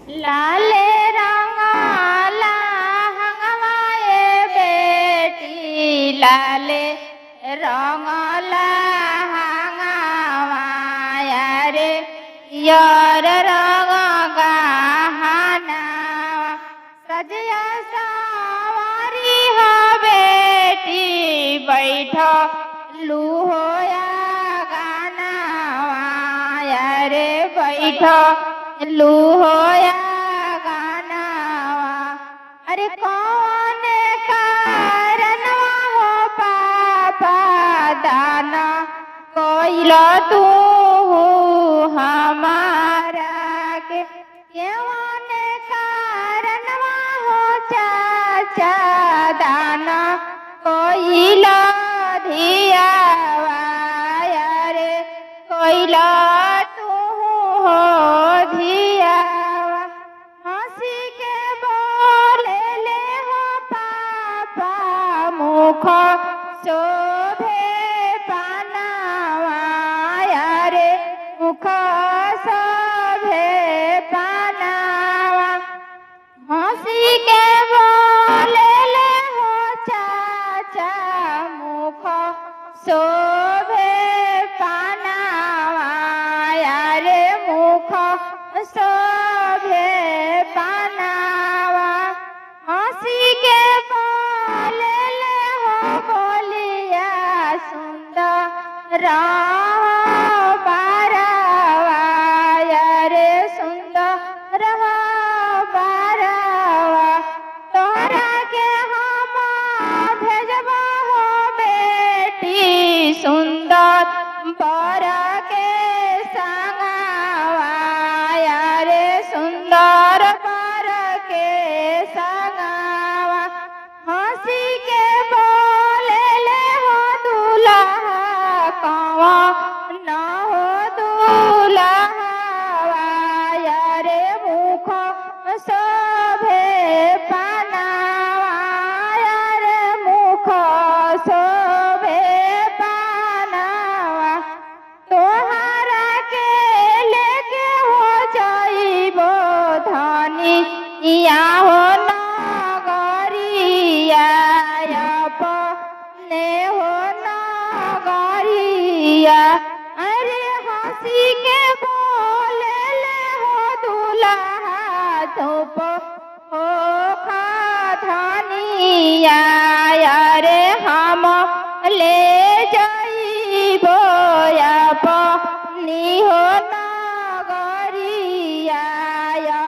लाले रंगाला हंगवाए बेटी लाले रंगाला हंगवाया रे यार रंग गहना सजिया सवारी हो बेटी बैठो लूहोया गाना रे बैठो लूहोया गाना। अरे कौन कारणवा हो पापा दाना कोइला तू हमारा के कौन कारणवा हो चाचा दाना कोइला धिया रे कोइला तू हो धिया हंसी के बोले ले हो पापा मुख शोभे पानावा रे मुख शोभे पानावा हंसी के बोले ले हो चाचा मुख शोभे पानावा रे मुख शोभे पानावा हंसी के बोले ले हो बोलिया सुंदर बारावा रे सुंदर बारावा तोरा के हम भेजबा हो बेटी सुंदर बरा के संगवा रे सुंदर बरा के संगवा हंसी के बोले ले हो दूल्हा कवा न हो दूल्हा रे मुख शोभे पानावा रे मुख शोभे पानावा तोहरा के लेके हो जाइबो धनी या हो नगरिया अपने हो नगरिया